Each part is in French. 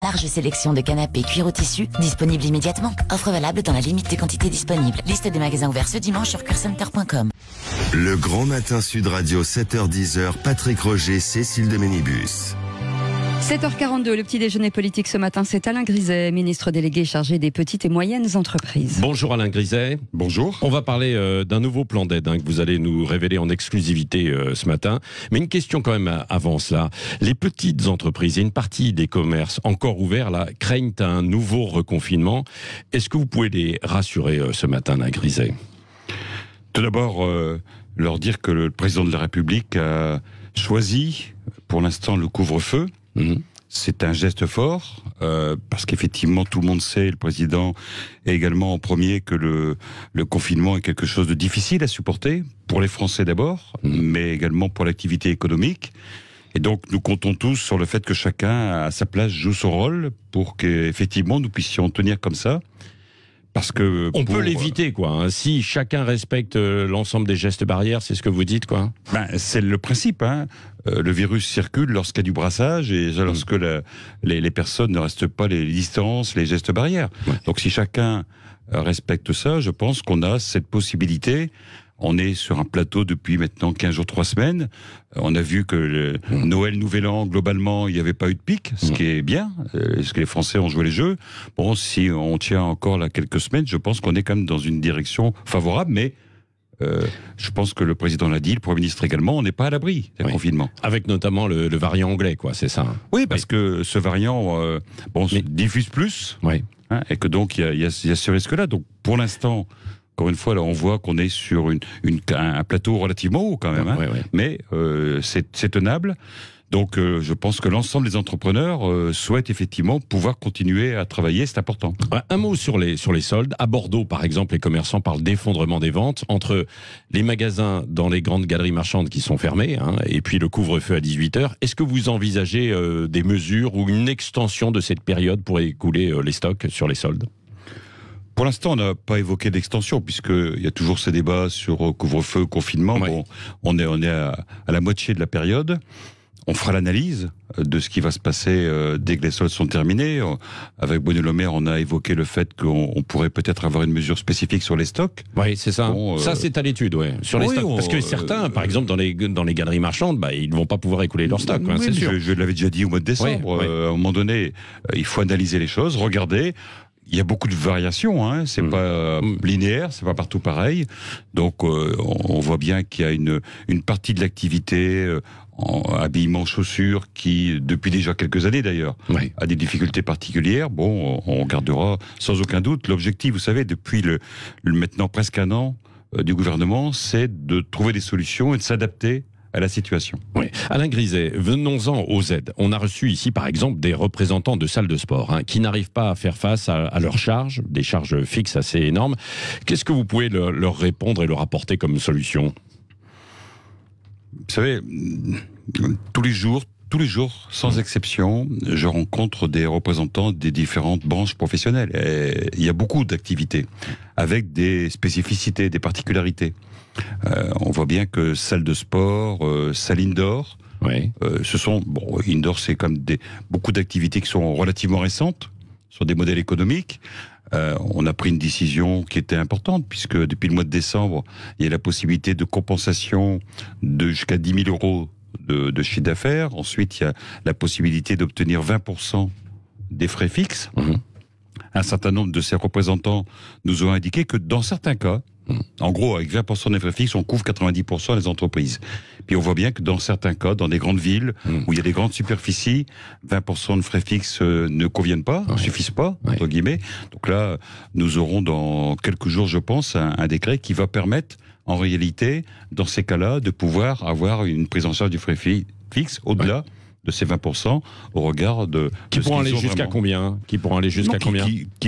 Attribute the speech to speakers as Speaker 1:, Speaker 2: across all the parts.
Speaker 1: Large sélection de canapés cuir au tissu, disponible immédiatement. Offre valable dans la limite des quantités disponibles. Liste des magasins ouverts ce dimanche sur cuircenter.com.
Speaker 2: Le Grand Matin Sud Radio, 7h-10h, Patrick Roger, Cécile de Ménibus.
Speaker 3: 7h42, le petit déjeuner politique ce matin, c'est Alain Griset, ministre délégué chargé des petites et moyennes entreprises.
Speaker 4: Bonjour Alain Griset.
Speaker 5: Bonjour.
Speaker 4: On va parler d'un nouveau plan d'aide que vous allez nous révéler en exclusivité ce matin. Mais une question quand même avant cela. Les petites entreprises et une partie des commerces encore ouverts là, craignent un nouveau reconfinement. Est-ce que vous pouvez les rassurer ce matin, Alain Griset ?
Speaker 5: Tout d'abord, leur dire que le président de la République a choisi pour l'instant le couvre-feu. C'est un geste fort, parce qu'effectivement, tout le monde sait, le président est également en premier, que le confinement est quelque chose de difficile à supporter, pour les Français d'abord, mais également pour l'activité économique. Et donc, nous comptons tous sur le fait que chacun, à sa place, joue son rôle pour qu'effectivement, nous puissions tenir comme ça. Parce que
Speaker 4: on peut l'éviter, quoi. Hein. Si chacun respecte l'ensemble des gestes barrières, c'est ce que vous dites, quoi.
Speaker 5: C'est le principe. Hein. Le virus circule lorsqu'il y a du brassage et lorsque les personnes ne restent pas les distances, les gestes barrières. Ouais. Donc si chacun respecte ça, je pense qu'on a cette possibilité. On est sur un plateau depuis maintenant 15 jours, 3 semaines. On a vu que Noël, Nouvel An, globalement, il n'y avait pas eu de pic, ce qui est bien, parce que les Français ont joué les jeux. Bon, si on tient encore là quelques semaines, je pense qu'on est quand même dans une direction favorable, mais je pense que le président l'a dit, le Premier ministre également, on n'est pas à l'abri d'un confinement.
Speaker 4: Avec notamment le variant anglais, quoi, c'est ça.
Speaker 5: Oui, parce que ce variant diffuse plus, hein, et que donc il y a ce risque-là. Donc pour l'instant, encore une fois, là, on voit qu'on est sur un plateau relativement haut quand même, hein, mais c'est tenable. Donc, je pense que l'ensemble des entrepreneurs souhaitent effectivement pouvoir continuer à travailler, c'est important.
Speaker 4: Un mot sur les soldes. À Bordeaux, par exemple, les commerçants parlent d'effondrement des ventes entre les magasins dans les grandes galeries marchandes qui sont fermées, hein, et puis le couvre-feu à 18h. Est-ce que vous envisagez des mesures ou une extension de cette période pour écouler les stocks sur les soldes ?
Speaker 5: Pour l'instant, on n'a pas évoqué d'extension, puisqu'il y a toujours ces débats sur couvre-feu, confinement. Bon, on est à la moitié de la période. On fera l'analyse de ce qui va se passer dès que les soldes sont terminés. Avec Bruno Le Maire, on a évoqué le fait qu'on pourrait peut-être avoir une mesure spécifique sur les stocks.
Speaker 4: Oui, c'est ça. Bon, ça, c'est à l'étude, sur les stocks. Parce que certains, par exemple, dans les galeries marchandes, ils ne vont pas pouvoir écouler leurs stocks. C'est sûr.
Speaker 5: Je l'avais déjà dit au mois de décembre. À un moment donné, il faut analyser les choses, regarder. Il y a beaucoup de variations, hein. C'est pas linéaire, c'est pas partout pareil. Donc on voit bien qu'il y a une partie de l'activité en habillement, chaussures, qui depuis déjà quelques années d'ailleurs a des difficultés particulières. Bon, on regardera sans aucun doute. L'objectif, vous savez, depuis maintenant presque un an du gouvernement, c'est de trouver des solutions et de s'adapter à la situation.
Speaker 4: Oui. Alain Griset, venons-en aux aides. On a reçu ici, par exemple, des représentants de salles de sport qui n'arrivent pas à faire face à leurs charges, des charges fixes assez énormes. Qu'est-ce que vous pouvez leur répondre et leur apporter comme solution ?
Speaker 5: Vous savez, tous les jours, sans exception, je rencontre des représentants des différentes branches professionnelles. Et il y a beaucoup d'activités, avec des spécificités, des particularités. On voit bien que salle de sport, salle indoor, ce sont indoor, c'est comme beaucoup d'activités qui sont relativement récentes sur des modèles économiques. On a pris une décision qui était importante, puisque depuis le mois de décembre, il y a la possibilité de compensation de jusqu'à 10 000 euros de chiffre d'affaires. Ensuite, il y a la possibilité d'obtenir 20% des frais fixes. Un certain nombre de ces représentants nous ont indiqué que dans certains cas, en gros, avec 20% des frais fixes, on couvre 90% des entreprises. Puis on voit bien que dans certains cas, dans des grandes villes, où il y a des grandes superficies, 20% de frais fixes ne conviennent pas, ne suffisent pas, entre guillemets. Donc là, nous aurons dans quelques jours, je pense, un décret qui va permettre, en réalité, dans ces cas-là, de pouvoir avoir une prise en charge du frais fixe au-delà de ces 20% au regard de...
Speaker 4: Qui pourront aller jusqu'à combien ?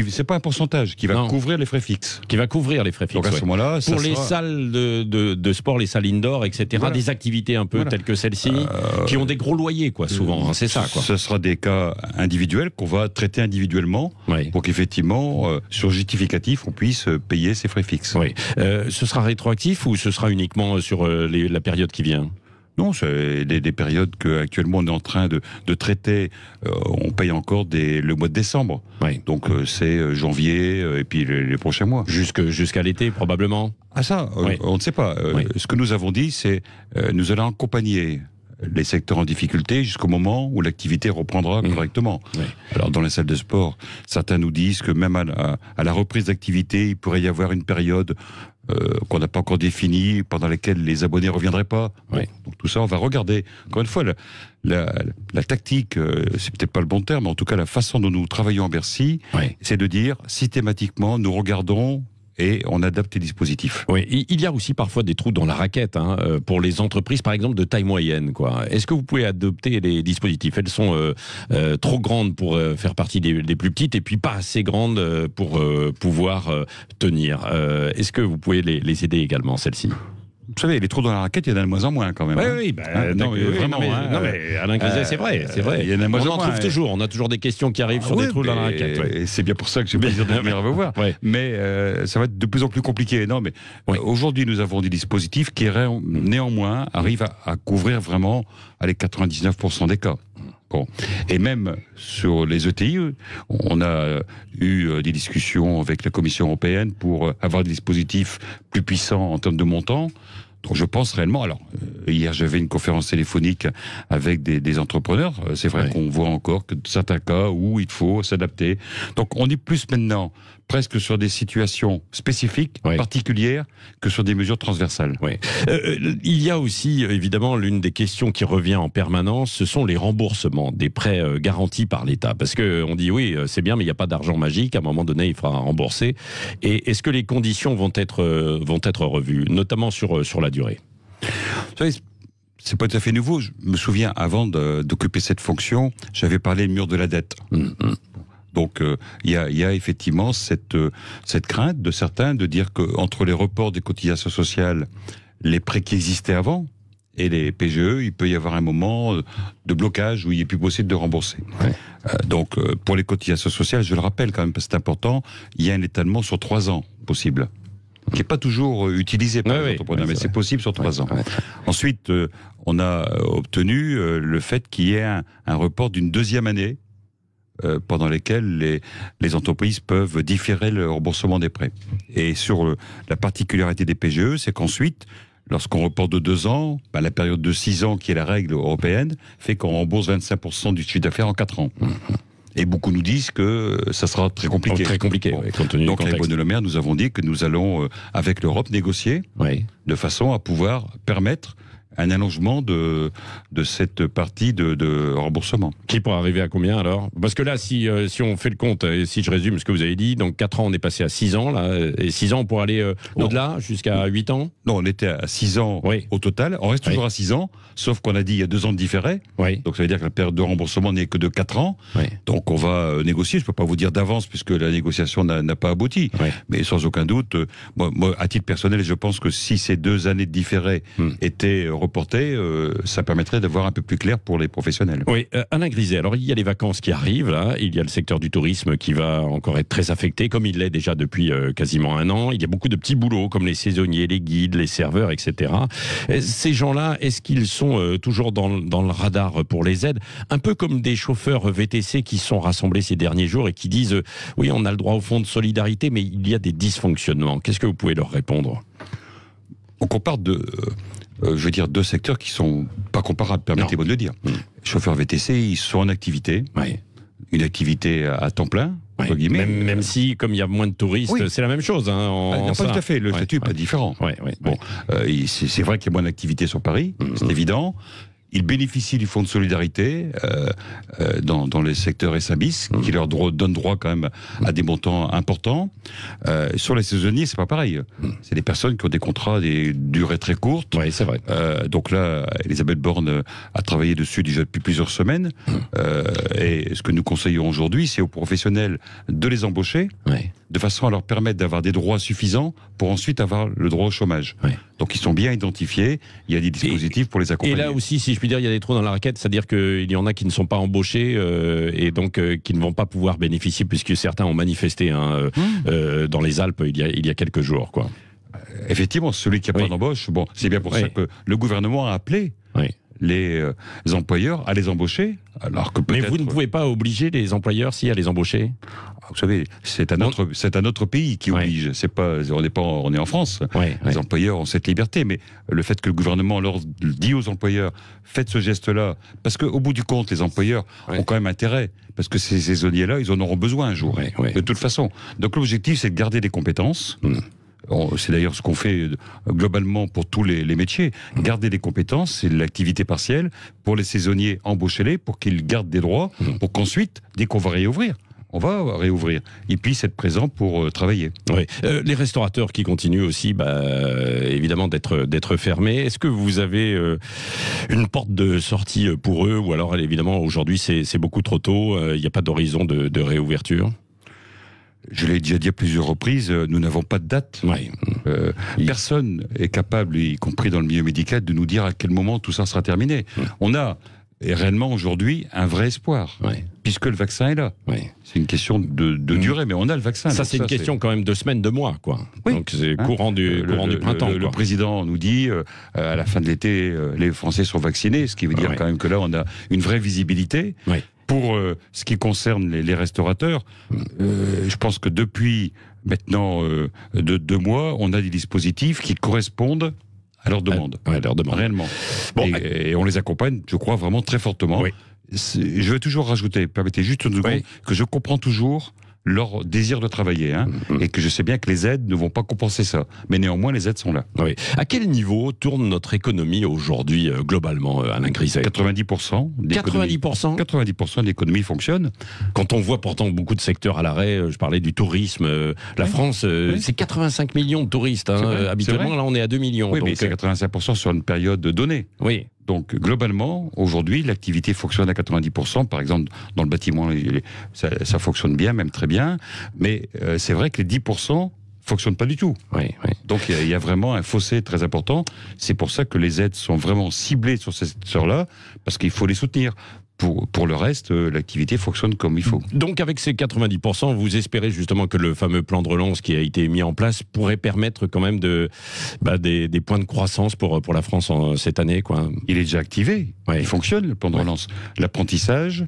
Speaker 5: C'est pas un pourcentage, qui va couvrir les frais fixes.
Speaker 4: Qui va couvrir les frais fixes.
Speaker 5: Donc à ce moment-là,
Speaker 4: pour les salles de sport, les salles indoor, etc., des activités un peu telles que celle-ci, qui ont des gros loyers, souvent, c'est ça,
Speaker 5: Ce sera des cas individuels qu'on va traiter individuellement, pour qu'effectivement, sur justificatif, on puisse payer ces frais fixes.
Speaker 4: Ce sera rétroactif ou ce sera uniquement sur la période qui vient ?
Speaker 5: Non, c'est des périodes qu'actuellement on est en train de traiter. On paye encore le mois de décembre.
Speaker 4: Oui.
Speaker 5: Donc c'est janvier et puis les prochains mois.
Speaker 4: Jusqu'à l'été, probablement.
Speaker 5: Ah ça,
Speaker 4: Oui.
Speaker 5: on ne sait pas.
Speaker 4: Oui.
Speaker 5: Ce que nous avons dit, c'est nous allons accompagner les secteurs en difficulté jusqu'au moment où l'activité reprendra correctement.
Speaker 4: Oui.
Speaker 5: Alors dans les salles de sport, certains nous disent que même à la reprise d'activité, il pourrait y avoir une période qu'on n'a pas encore définie, pendant laquelle les abonnés ne reviendraient pas.
Speaker 4: Oui.
Speaker 5: Donc tout ça, on va regarder. Encore une fois, la tactique, c'est peut-être pas le bon terme, mais en tout cas la façon dont nous travaillons à Bercy,
Speaker 4: Oui.
Speaker 5: c'est de dire systématiquement, nous regardons et on adapte les dispositifs.
Speaker 4: Oui, il y a aussi parfois des trous dans la raquette pour les entreprises, par exemple, de taille moyenne, quoi. Est-ce que vous pouvez adopter les dispositifs? Elles sont trop grandes pour faire partie des plus petites et puis pas assez grandes pour pouvoir tenir. Est-ce que vous pouvez les aider également, celles-ci?
Speaker 5: Vous savez, les trous dans la raquette, il y en a de moins en moins quand même.
Speaker 4: Oui,
Speaker 5: non, mais vraiment.
Speaker 4: Non, mais Alain Griset, c'est vrai.
Speaker 5: Il y en a moins
Speaker 4: on
Speaker 5: en
Speaker 4: en
Speaker 5: moins,
Speaker 4: trouve toujours. On a toujours des questions qui arrivent sur des trous dans la raquette. Ouais.
Speaker 5: Et c'est bien pour ça que j'ai plaisir de venir vous voir.
Speaker 4: Ouais.
Speaker 5: Mais ça va être de plus en plus compliqué. Non, mais aujourd'hui, nous avons des dispositifs qui, néanmoins, arrivent à couvrir vraiment les 99% des cas. Bon. Et même sur les ETI, on a eu des discussions avec la Commission européenne pour avoir des dispositifs plus puissants en termes de montant. Donc je pense réellement, alors hier j'avais une conférence téléphonique avec des entrepreneurs, c'est vrai qu'on voit encore que certains cas où il faut s'adapter. Donc on est plus maintenant presque sur des situations spécifiques, particulières, que sur des mesures transversales.
Speaker 4: Oui. Il y a aussi, évidemment, l'une des questions qui revient en permanence, ce sont les remboursements des prêts garantis par l'État. Parce qu'on dit, oui, c'est bien, mais il n'y a pas d'argent magique. À un moment donné, il faudra rembourser. Et est-ce que les conditions vont être revues, notamment sur la durée?
Speaker 5: Vous savez, c'est pas tout à fait nouveau. Je me souviens, avant d'occuper cette fonction, j'avais parlé du mur de la dette. Donc il y a effectivement cette crainte de certains de dire que entre les reports des cotisations sociales, les prêts qui existaient avant et les PGE, il peut y avoir un moment de blocage où il est plus possible de rembourser. Donc pour les cotisations sociales, je le rappelle quand même parce que c'est important, il y a un étalement sur 3 ans possible, qui n'est pas toujours utilisé par les entrepreneurs, mais c'est possible sur 3 ans. Ensuite, on a obtenu le fait qu'il y ait un report d'une 2e année pendant lesquelles les entreprises peuvent différer le remboursement des prêts. Et sur la particularité des PGE, c'est qu'ensuite, lorsqu'on reporte de 2 ans, la période de 6 ans, qui est la règle européenne, fait qu'on rembourse 25% du chiffre d'affaires en 4 ans. Et beaucoup nous disent que ça sera très compliqué.
Speaker 4: Très compliqué, compte tenu du
Speaker 5: Donc, avec Bruno Le Maire, nous avons dit que nous allons, avec l'Europe, négocier de façon à pouvoir permettre un allongement de cette partie de remboursement.
Speaker 4: Qui pourrait arriver à combien alors? Parce que là, si on fait le compte, et si je résume ce que vous avez dit, donc 4 ans, on est passé à 6 ans, là, et 6 ans, on pourrait aller au-delà, jusqu'à 8 ans?
Speaker 5: Non, on était à 6 ans au total. On reste toujours à 6 ans, sauf qu'on a dit il y a 2 ans de différé. Donc ça veut dire que la période de remboursement n'est que de 4 ans. Donc on va négocier. Je ne peux pas vous dire d'avance puisque la négociation n'a pas abouti. Mais sans aucun doute, moi, à titre personnel, je pense que si ces 2 années de différé étaient reportées, ça permettrait d'avoir un peu plus clair pour les professionnels.
Speaker 4: Oui, Alain Griset, alors il y a les vacances qui arrivent, là. Il y a le secteur du tourisme qui va encore être très affecté, comme il l'est déjà depuis quasiment 1 an. Il y a beaucoup de petits boulots, comme les saisonniers, les guides, les serveurs, etc. Ces gens-là, est-ce qu'ils sont toujours dans le radar pour les aides? Un peu comme des chauffeurs VTC qui sont rassemblés ces derniers jours et qui disent oui, on a le droit au fonds de solidarité, mais il y a des dysfonctionnements. Qu'est-ce que vous pouvez leur répondre?
Speaker 5: On compare je veux dire, 2 secteurs qui sont pas comparables, permettez-moi de le dire. Les chauffeurs VTC, ils sont en activité. Une activité à temps plein, entre guillemets.
Speaker 4: Même si, comme il y a moins de touristes, c'est la même chose.
Speaker 5: Non, pas tout à fait. Le statut n'est pas différent. C'est vrai qu'il y a moins d'activité sur Paris, c'est évident. Ils bénéficient du fonds de solidarité dans les secteurs SABIS, qui leur donne droit quand même à des montants importants. Sur les saisonniers, c'est pas pareil. C'est des personnes qui ont des contrats des durées très courtes.
Speaker 4: Oui, c'est vrai.
Speaker 5: Donc là, Elisabeth Borne a travaillé dessus déjà depuis plusieurs semaines. Et ce que nous conseillons aujourd'hui, c'est aux professionnels de les embaucher, de façon à leur permettre d'avoir des droits suffisants pour ensuite avoir le droit au chômage. Donc ils sont bien identifiés, il y a des dispositifs pour les accompagner.
Speaker 4: Et là aussi, si je puis dire, il y a des trous dans la raquette, c'est-à-dire qu'il y en a qui ne sont pas embauchés et donc qui ne vont pas pouvoir bénéficier, puisque certains ont manifesté dans les Alpes il y a quelques jours, quoi.
Speaker 5: Effectivement, celui qui n'a pas d'embauche, c'est bien pour ça que le gouvernement a appelé les employeurs à les embaucher, alors que
Speaker 4: Mais
Speaker 5: peut-être...
Speaker 4: vous ne pouvez pas obliger les employeurs à les embaucher?
Speaker 5: Vous savez, c'est un autre pays qui oblige. C'est pas, on est en France. Les employeurs ont cette liberté, mais le fait que le gouvernement leur dit aux employeurs, faites ce geste-là, parce qu'au bout du compte, les employeurs ont quand même intérêt, parce que ces saisonniers-là, ils en auront besoin un jour, de toute façon. Donc l'objectif, c'est de garder des compétences. C'est d'ailleurs ce qu'on fait globalement pour tous les métiers. Garder des compétences, c'est l'activité partielle. Pour les saisonniers, embauchez-les pour qu'ils gardent des droits, pour qu'ensuite, dès qu'on va réouvrir, on va réouvrir. Ils puissent être présents pour travailler.
Speaker 4: Oui. Les restaurateurs qui continuent aussi, évidemment, d'être fermés. Est-ce que vous avez une porte de sortie pour eux, ou alors, évidemment, aujourd'hui, c'est beaucoup trop tôt, il n'y a pas d'horizon de réouverture?
Speaker 5: Je l'ai déjà dit à plusieurs reprises, nous n'avons pas de date. Personne est capable, y compris dans le milieu médical, de nous dire à quel moment tout ça sera terminé. On a réellement aujourd'hui un vrai espoir, puisque le vaccin est là. C'est une question de durée, mais on a le vaccin.
Speaker 4: Ça, c'est une question quand même de semaines, de mois, quoi. Donc c'est courant du printemps.
Speaker 5: Le président nous dit, à la fin de l'été, les Français sont vaccinés, ce qui veut dire quand même que là, on a une vraie visibilité. Pour ce qui concerne les restaurateurs, je pense que depuis maintenant 2 mois, on a des dispositifs qui correspondent à leurs demandes. Réellement. Et on les accompagne, je crois, vraiment très fortement. Je vais toujours rajouter, permettez juste une seconde, que je comprends toujours leur désir de travailler, et que je sais bien que les aides ne vont pas compenser ça. Mais néanmoins, les aides sont là.
Speaker 4: À quel niveau tourne notre économie aujourd'hui, globalement, Alain Griset?
Speaker 5: 90%. 90% de l'économie fonctionne.
Speaker 4: Quand on voit pourtant beaucoup de secteurs à l'arrêt, je parlais du tourisme, la France, c'est 85 millions de touristes. Habituellement, là, on est à 2 millions.
Speaker 5: Oui,
Speaker 4: donc,
Speaker 5: mais c'est 85% sur une période donnée. Donc, globalement, aujourd'hui, l'activité fonctionne à 90%. Par exemple, dans le bâtiment, ça fonctionne bien, même très bien. Mais c'est vrai que les 10% fonctionnent pas du tout. Donc, il y a vraiment un fossé très important. C'est pour ça que les aides sont vraiment ciblées sur ces secteurs-là, parce qu'il faut les soutenir. Pour le reste, l'activité fonctionne comme il faut.
Speaker 4: Donc avec ces 90%, vous espérez justement que le fameux plan de relance qui a été mis en place pourrait permettre quand même des points de croissance pour la France cette année, quoi.
Speaker 5: Il est déjà activé, il fonctionne le plan de relance. L'apprentissage,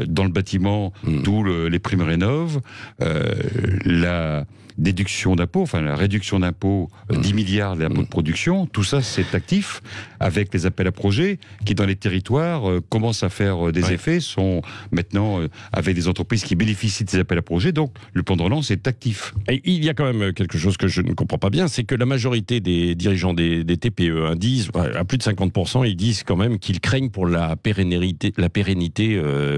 Speaker 5: dans le bâtiment, d'où les primes rénov', la déduction d'impôts, enfin la réduction d'impôts, 10 milliards d'impôts de production, tout ça c'est actif, avec les appels à projets qui dans les territoires commencent à faire des effets, sont maintenant avec des entreprises qui bénéficient de ces appels à projets, donc le plan de relance est actif.
Speaker 4: Et il y a quand même quelque chose que je ne comprends pas bien, c'est que la majorité des dirigeants des TPE disent, à plus de 50%, ils disent quand même qu'ils craignent pour la pérennité,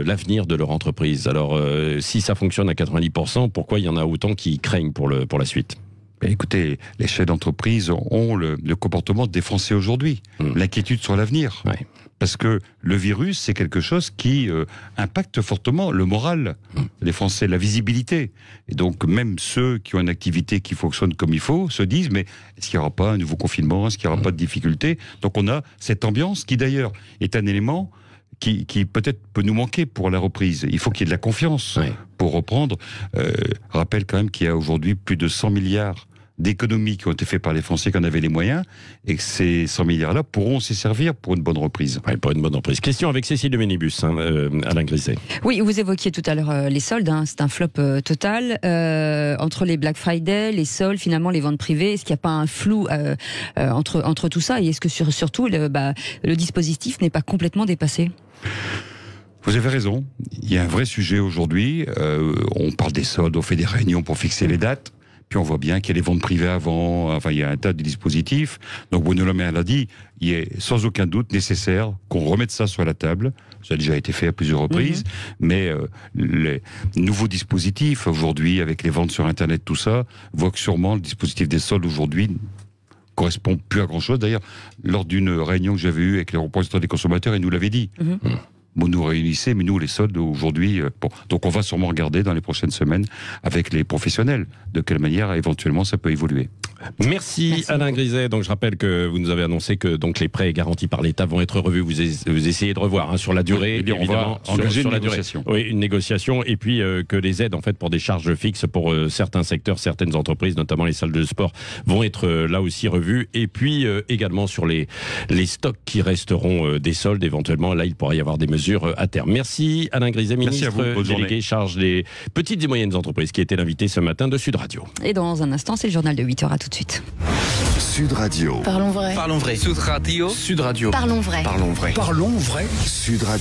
Speaker 4: l'avenir de leur entreprise. Alors si ça fonctionne à 90%, pourquoi il y en a autant qui craignent pour la suite?
Speaker 5: Écoutez, les chefs d'entreprise ont le comportement des Français aujourd'hui, l'inquiétude sur l'avenir. Parce que le virus, c'est quelque chose qui impacte fortement le moral des Français, la visibilité. Et donc, même ceux qui ont une activité qui fonctionne comme il faut se disent, mais est-ce qu'il n'y aura pas un nouveau confinement? Est-ce qu'il n'y aura pas de difficultés? Donc, on a cette ambiance qui, d'ailleurs, est un élément qui peut-être peut nous manquer pour la reprise. Il faut qu'il y ait de la confiance pour reprendre. Rappelle quand même qu'il y a aujourd'hui plus de 100 milliards d'économies qui ont été faites par les Français qui en avaient les moyens, et que ces 100 milliards-là pourront s'y servir pour une bonne reprise.
Speaker 4: Pour une bonne reprise. Question avec Cécile de Ménibus, Alain Griset.
Speaker 3: Oui, vous évoquiez tout à l'heure les soldes, c'est un flop total. Entre les Black Friday, les soldes, finalement les ventes privées, est-ce qu'il n'y a pas un flou entre tout ça, et est-ce que surtout le dispositif n'est pas complètement dépassé?
Speaker 5: Vous avez raison, il y a un vrai sujet aujourd'hui, on parle des soldes, on fait des réunions pour fixer les dates, puis on voit bien qu'il y a les ventes privées avant, enfin il y a un tas de dispositifs. Donc Bruno Le Maire l'a dit, il est sans aucun doute nécessaire qu'on remette ça sur la table. Ça a déjà été fait à plusieurs reprises, mais les nouveaux dispositifs aujourd'hui, avec les ventes sur Internet, tout ça, voient que sûrement le dispositif des soldes aujourd'hui correspond plus à grand chose. D'ailleurs, lors d'une réunion que j'avais eue avec les représentants des consommateurs, ils nous l'avaient dit. Vous nous réunissez, mais nous, les soldes, aujourd'hui... Donc on va sûrement regarder dans les prochaines semaines avec les professionnels de quelle manière, éventuellement, ça peut évoluer.
Speaker 4: Merci Alain Griset. Donc je rappelle que vous nous avez annoncé que donc les prêts garantis par l'État vont être revus. Vous essayez de revoir sur la durée,
Speaker 5: on
Speaker 4: évidemment,
Speaker 5: va engager
Speaker 4: sur
Speaker 5: une
Speaker 4: la durée.
Speaker 5: négociation.
Speaker 4: Oui, une négociation, et puis que les aides en fait pour des charges fixes pour certains secteurs, certaines entreprises, notamment les salles de sport, vont être là aussi revues. Et puis également sur les stocks qui resteront des soldes éventuellement. Là, il pourrait y avoir des mesures à terme. Merci Alain Griset, ministre délégué charge des petites et moyennes entreprises, qui était l'invité ce matin de Sud Radio.
Speaker 3: Et dans un instant, c'est le journal de 8h. À tout de suite.
Speaker 2: Sud Radio.
Speaker 1: Parlons vrai.
Speaker 6: Parlons vrai. Sud Radio. Sud Radio.
Speaker 1: Parlons vrai.
Speaker 6: Parlons vrai.
Speaker 2: Sud Radio.